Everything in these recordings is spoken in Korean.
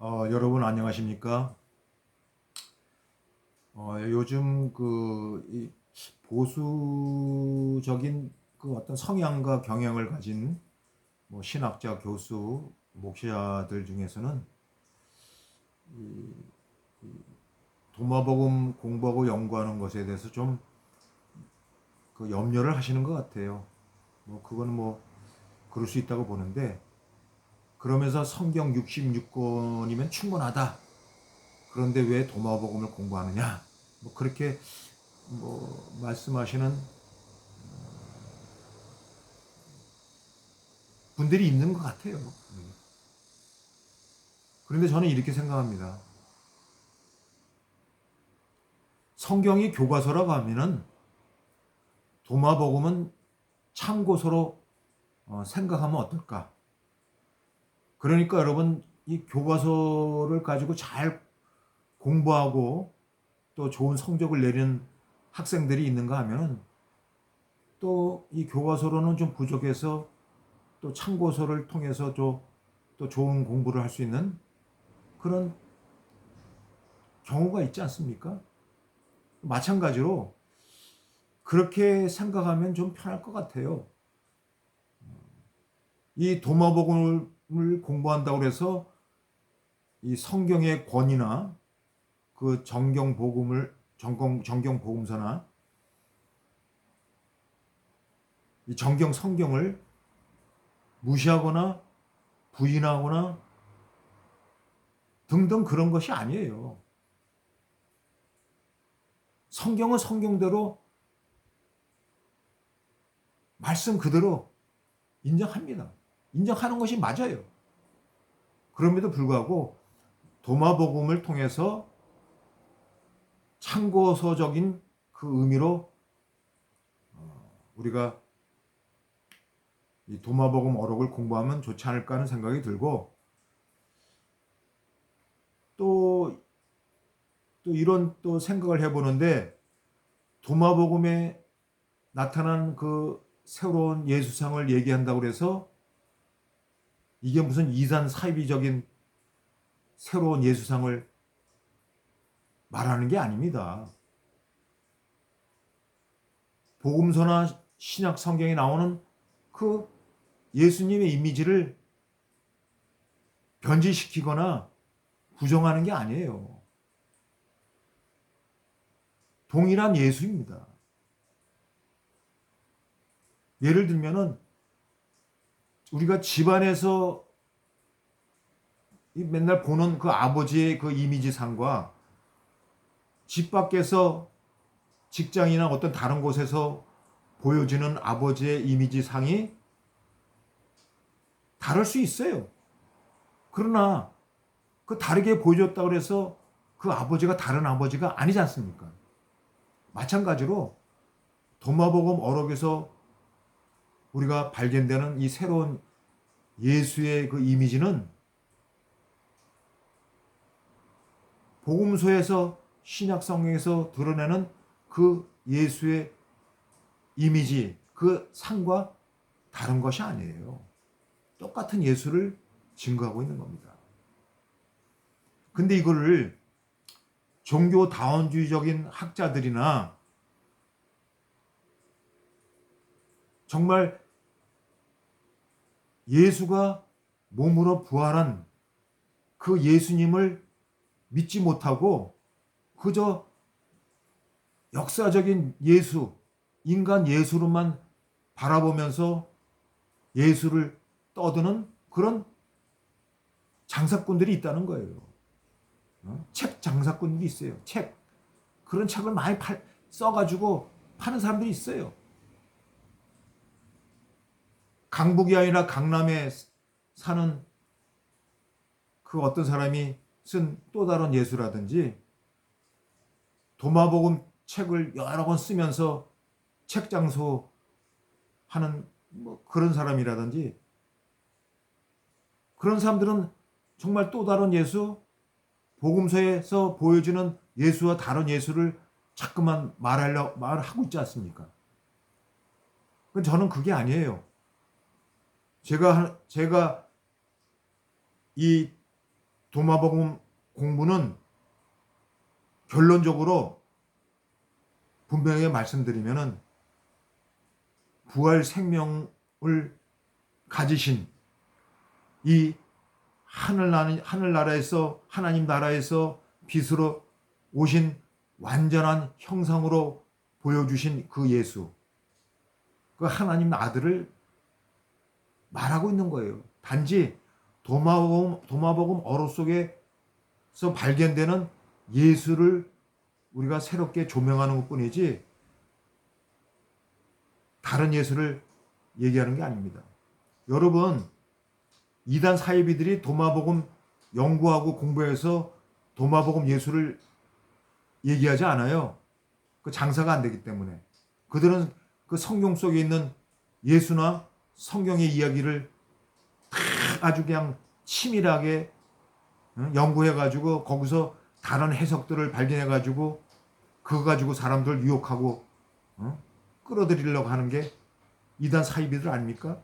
여러분 안녕하십니까? 요즘 이 보수적인 그 어떤 성향과 경향을 가진 뭐 신학자, 교수, 목사들 중에서는 도마복음 공부하고 연구하는 것에 대해서 좀 그 염려를 하시는 것 같아요. 뭐 그거는 뭐 그럴 수 있다고 보는데, 그러면서 성경 66권이면 충분하다. 그런데 왜 도마복음을 공부하느냐? 뭐 그렇게 뭐 말씀하시는 분들이 있는 것 같아요. 그런데 저는 이렇게 생각합니다. 성경이 교과서라고 하면은 도마복음은 참고서로 생각하면 어떨까? 그러니까 여러분, 이 교과서를 가지고 잘 공부하고 또 좋은 성적을 내는 학생들이 있는가 하면은 또 이 교과서로는 좀 부족해서 또 참고서를 통해서 또 좋은 공부를 할 수 있는 그런 경우가 있지 않습니까? 마찬가지로 그렇게 생각하면 좀 편할 것 같아요. 이 도마복음을 공부한다고 해서 이 성경의 권위나 그 정경 복음서나 이 정경 성경을 무시하거나 부인하거나 등등 그런 것이 아니에요. 성경은 성경대로 말씀 그대로 인정합니다. 인정하는 것이 맞아요. 그럼에도 불구하고 도마복음을 통해서 참고서적인 그 의미로 우리가 이 도마복음 어록을 공부하면 좋지 않을까 하는 생각이 들고, 또, 또 이런 또 생각을 해보는데, 도마복음에 나타난 그 새로운 예수상을 얘기한다고 해서 이게 무슨 이산 사이비적인 새로운 예수상을 말하는 게 아닙니다. 복음서나 신약 성경에 나오는 그 예수님의 이미지를 변질시키거나 부정하는 게 아니에요. 동일한 예수입니다. 예를 들면은 우리가 집안에서 맨날 보는 그 아버지의 그 이미지상과 집 밖에서 직장이나 어떤 다른 곳에서 보여지는 아버지의 이미지상이 다를 수 있어요. 그러나 그 다르게 보여줬다고 해서 그 아버지가 다른 아버지가 아니지 않습니까? 마찬가지로 도마복음 어록에서 우리가 발견되는 이 새로운 예수의 그 이미지는 복음서에서 신약 성경에서 드러내는 그 예수의 이미지, 그 상과 다른 것이 아니에요. 똑같은 예수를 증거하고 있는 겁니다. 근데 이거를 종교 다원주의적인 학자들이나 정말 예수가 몸으로 부활한 그 예수님을 믿지 못하고 그저 역사적인 예수, 인간 예수로만 바라보면서 예수를 떠드는 그런 장사꾼들이 있다는 거예요. 책 장사꾼들이 있어요. 책. 그런 책을 많이 써가지고 파는 사람들이 있어요. 강북이 아니라 강남에 사는 그 어떤 사람이 쓴 또 다른 예수라든지, 도마복음 책을 여러 권 쓰면서 책 장소 하는 뭐 그런 사람이라든지, 그런 사람들은 정말 또 다른 예수, 복음서에서 보여주는 예수와 다른 예수를 자꾸만 말하고 있지 않습니까? 저는 그게 아니에요. 제가 이 도마복음 공부는 결론적으로 분명하게 말씀드리면은 부활 생명을 가지신 이 하늘나라에서 하나님 나라에서 빛으로 오신 완전한 형상으로 보여주신 그 예수, 그 하나님 아들을 말하고 있는 거예요. 단지 도마복음 어록 속에서 발견되는 예수를 우리가 새롭게 조명하는 것뿐이지 다른 예수를 얘기하는 게 아닙니다. 여러분, 이단 사이비들이 도마복음 연구하고 공부해서 도마복음 예수를 얘기하지 않아요. 그 장사가 안 되기 때문에. 그들은 그 성경 속에 있는 예수나 성경의 이야기를 다 아주 그냥 치밀하게 연구해가지고 거기서 다른 해석들을 발견해가지고 그거 가지고 사람들 유혹하고 끌어들이려고 하는 게 이단 사이비들 아닙니까?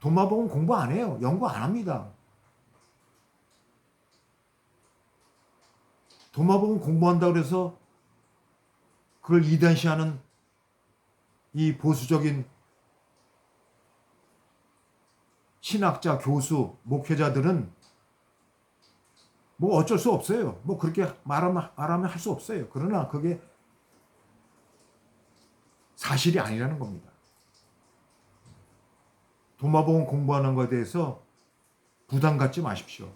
도마복음 공부 안 해요. 연구 안 합니다. 도마복음 공부한다고 해서 그걸 이단시하는 이 보수적인 신학자, 교수, 목회자들은 뭐 어쩔 수 없어요. 뭐 그렇게 말하면 할 수 없어요. 그러나 그게 사실이 아니라는 겁니다. 도마복음 공부하는 것에 대해서 부담 갖지 마십시오.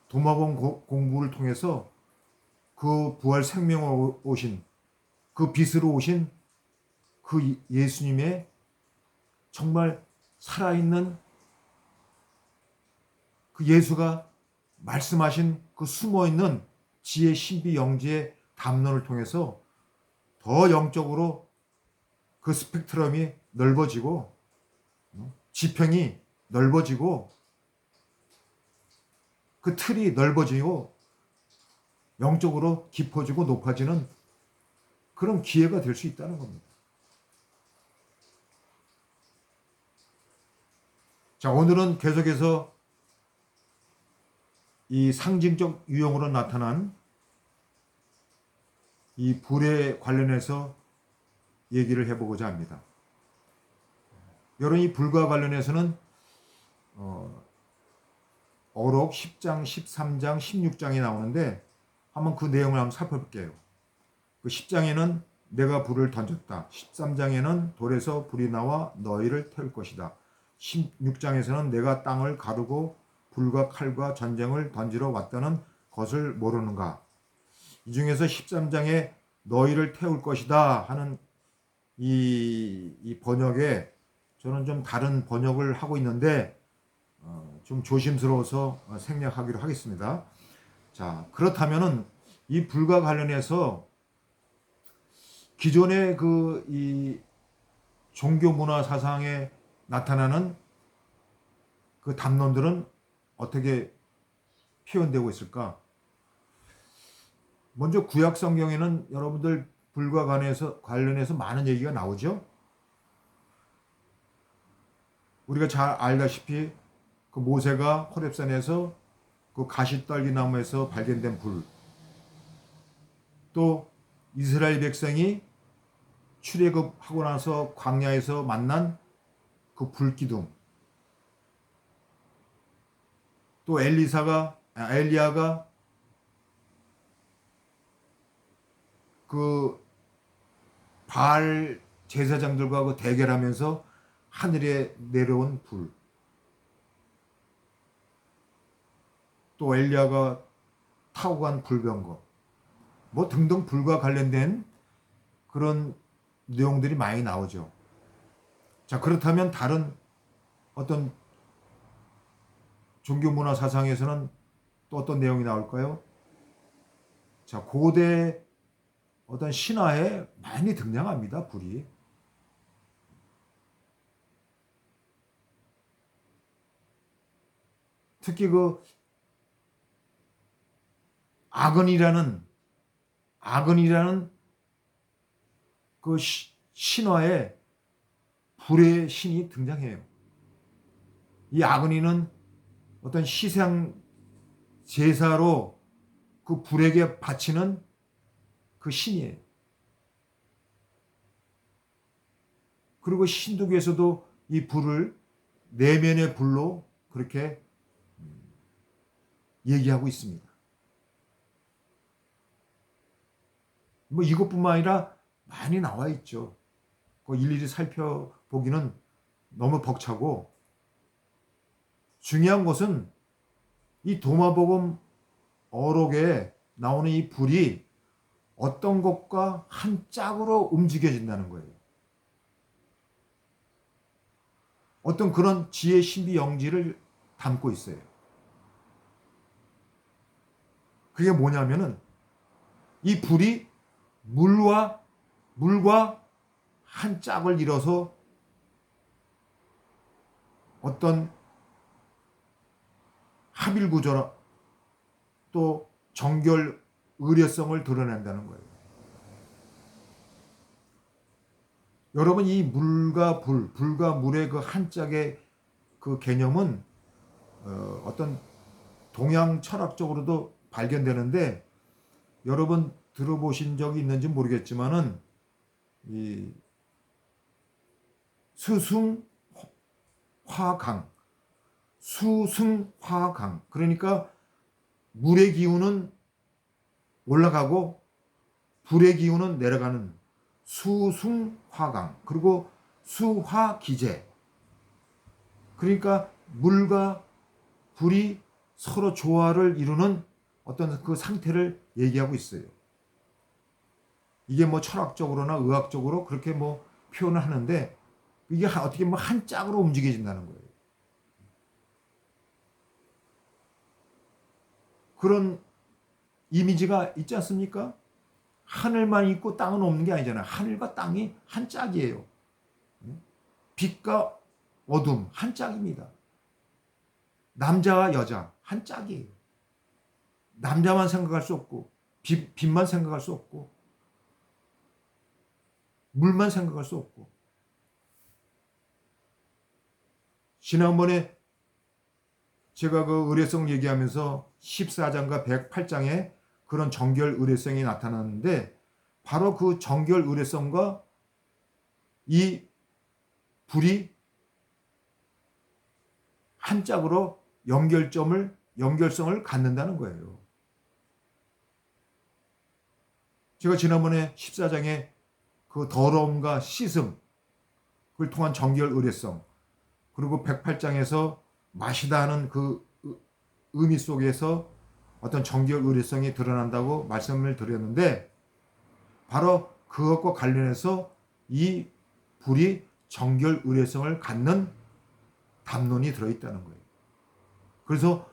도마복음 공부를 통해서 그 부활 생명으로 오신 그 빛으로 오신 그 예수님의 정말 살아있는 그 예수가 말씀하신 그 숨어있는 지혜 신비 영지의 담론을 통해서 더 영적으로 그 스펙트럼이 넓어지고 지평이 넓어지고 그 틀이 넓어지고 영적으로 깊어지고 높아지는 그런 기회가 될 수 있다는 겁니다. 자, 오늘은 계속해서 이 상징적 유형으로 나타난 이 불에 관련해서 얘기를 해보고자 합니다. 여러분, 이 불과 관련해서는 어록 10장, 13장, 16장이 나오는데 한번 그 내용을 한번 살펴볼게요. 그 10장에는 내가 불을 던졌다. 13장에는 돌에서 불이 나와 너희를 태울 것이다. 16장에서는 내가 땅을 가르고 불과 칼과 전쟁을 던지러 왔다는 것을 모르는가. 이 중에서 13장에 너희를 태울 것이다 하는 이 번역에 저는 좀 다른 번역을 하고 있는데 좀 조심스러워서 생략하기로 하겠습니다. 자, 그렇다면은 이 불과 관련해서 기존의 이 종교 문화 사상에 나타나는 그 담론들은 어떻게 표현되고 있을까? 먼저 구약 성경에는 여러분들 불과 관련해서 많은 얘기가 나오죠. 우리가 잘 알다시피 그 모세가 호렙산에서 그 가시떨기 나무에서 발견된 불, 또 이스라엘 백성이 출애굽하고 나서 광야에서 만난 그 불기둥, 또 엘리야가 그 바알 제사장들과 그 대결하면서 하늘에 내려온 불, 또 엘리야가 타고 간 불병거, 뭐 등등 불과 관련된 그런 내용들이 많이 나오죠. 자, 그렇다면 다른 어떤 종교 문화 사상에서는 또 어떤 내용이 나올까요? 자, 고대 어떤 신화에 많이 등장합니다, 불이. 특히 그 아건이라는 그 신화에 불의 신이 등장해요. 이 아건이는 어떤 희생 제사로 그 불에게 바치는 그 신이에요. 그리고 힌두교에서도 이 불을 내면의 불로 그렇게 얘기하고 있습니다. 뭐 이것뿐만 아니라 많이 나와 있죠. 그 일일이 살펴보기는 너무 벅차고, 중요한 것은 이 도마복음 어록에 나오는 이 불이 어떤 것과 한 짝으로 움직여진다는 거예요. 어떤 그런 지혜 신비 영지를 담고 있어요. 그게 뭐냐면은 이 불이 물과 한 짝을 이뤄서 어떤 합일 구조라 또 정결 의례성을 드러낸다는 거예요. 여러분, 이 물과 불과 물의 그 한 짝의 그 개념은 어떤 동양 철학적으로도 발견되는데, 여러분 들어보신 적이 있는지 모르겠지만은 이 수승화강, 그러니까 물의 기운은 올라가고 불의 기운은 내려가는 수승화강, 그리고 수화기제, 그러니까 물과 불이 서로 조화를 이루는 어떤 그 상태를 얘기하고 있어요. 이게 뭐 철학적으로나 의학적으로 그렇게 뭐 표현을 하는데, 이게 어떻게 뭐 한 짝으로 움직여진다는 거예요. 그런 이미지가 있지 않습니까? 하늘만 있고 땅은 없는 게 아니잖아요. 하늘과 땅이 한 짝이에요. 빛과 어둠 한 짝입니다. 남자와 여자 한 짝이에요. 남자만 생각할 수 없고, 빛만 생각할 수 없고, 물만 생각할 수 없고. 지난번에 제가 그 의례성 얘기하면서 14장과 108장에 그런 정결 의례성이 나타났는데, 바로 그 정결 의례성과 이 불이 한 짝으로 연결성을 갖는다는 거예요. 제가 지난번에 14장에 그 더러움과 씻음, 그걸 통한 정결 의례성, 그리고 108장에서 마시다 하는 그 의미 속에서 어떤 정결 의례성이 드러난다고 말씀을 드렸는데, 바로 그것과 관련해서 이 불이 정결 의례성을 갖는 담론이 들어있다는 거예요. 그래서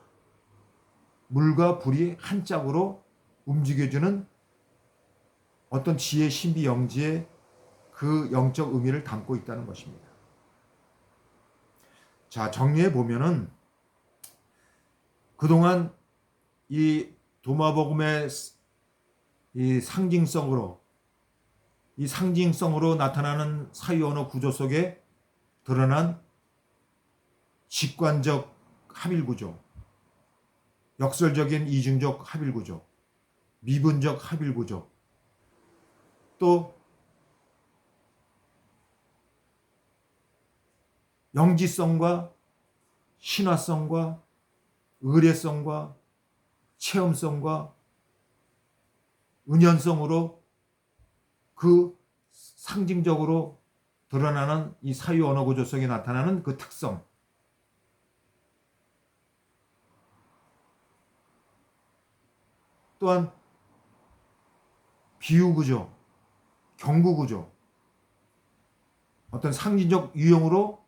물과 불이 한 짝으로 움직여주는 어떤 지혜 신비 영지의 그 영적 의미를 담고 있다는 것입니다. 자, 정리해 보면은 그동안 이 도마복음의 이 상징성으로 나타나는 사유 언어 구조 속에 드러난 직관적 합일 구조, 역설적인 이중적 합일 구조, 미분적 합일 구조, 또 영지성과 신화성과 의례성과 체험성과 은연성으로 그 상징적으로 드러나는 이 사유 언어 구조 속에 나타나는 그 특성, 또한 비유 구조, 경구 구조, 어떤 상징적 유형으로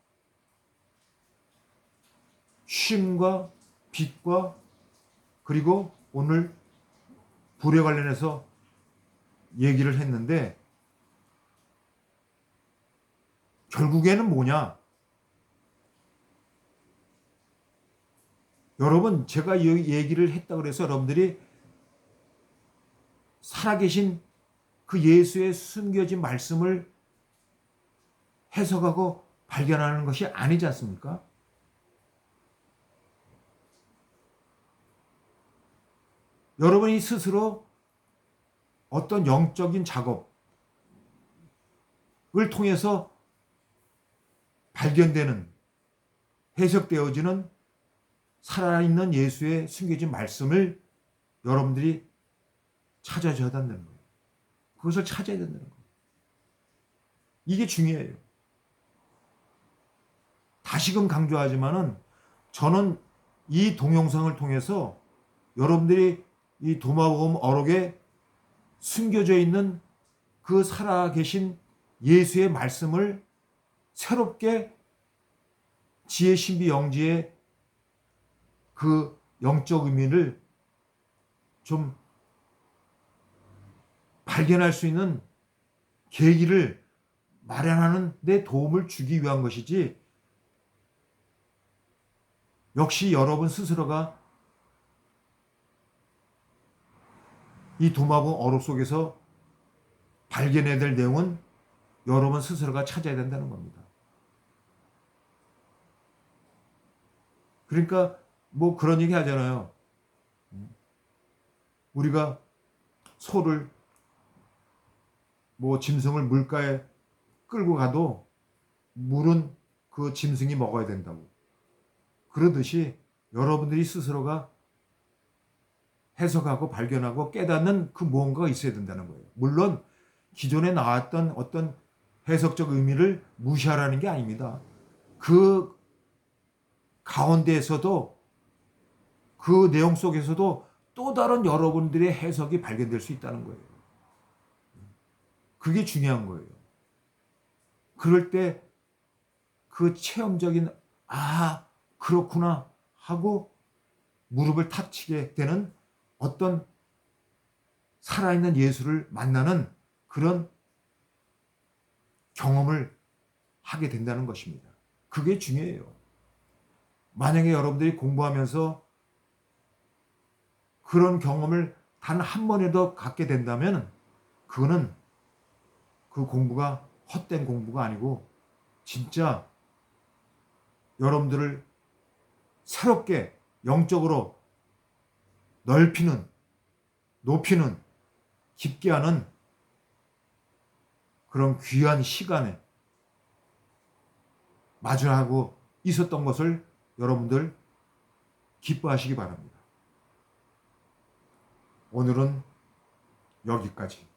쉼과 빛과, 그리고 오늘 불에 관련해서 얘기를 했는데, 결국에는 뭐냐? 여러분, 제가 이 얘기를 했다 그래서 여러분들이 살아계신 그 예수의 숨겨진 말씀을 해석하고 발견하는 것이 아니지 않습니까? 여러분이 스스로 어떤 영적인 작업을 통해서 발견되는, 해석되어지는 살아있는 예수의 숨겨진 말씀을 여러분들이 찾아줘야 된다는 거예요. 그것을 찾아야 된다는 거예요. 이게 중요해요. 다시금 강조하지만은 저는 이 동영상을 통해서 여러분들이 이 도마복음 어록에 숨겨져 있는 그 살아계신 예수의 말씀을 새롭게 지혜 신비 영지의 그 영적 의미를 좀 발견할 수 있는 계기를 마련하는 데 도움을 주기 위한 것이지, 역시 여러분 스스로가 이 도마복음 어록 속에서 발견해야 될 내용은 여러분 스스로가 찾아야 된다는 겁니다. 그러니까 뭐 그런 얘기 하잖아요. 우리가 소를 뭐 짐승을 물가에 끌고 가도 물은 그 짐승이 먹어야 된다고. 그러듯이 여러분들이 스스로가 해석하고 발견하고 깨닫는 그 무언가가 있어야 된다는 거예요. 물론 기존에 나왔던 어떤 해석적 의미를 무시하라는 게 아닙니다. 그 가운데에서도, 그 내용 속에서도 또 다른 여러분들의 해석이 발견될 수 있다는 거예요. 그게 중요한 거예요. 그럴 때 그 체험적인 그렇구나 하고 무릎을 탁 치게 되는 어떤 살아있는 예수를 만나는 그런 경험을 하게 된다는 것입니다. 그게 중요해요. 만약에 여러분들이 공부하면서 그런 경험을 단 한 번이라도 갖게 된다면 그거는 그 공부가 헛된 공부가 아니고 진짜 여러분들을 새롭게 영적으로 넓히는, 높이는, 깊게 하는 그런 귀한 시간에 마주하고 있었던 것을 여러분들 기뻐하시기 바랍니다. 오늘은 여기까지.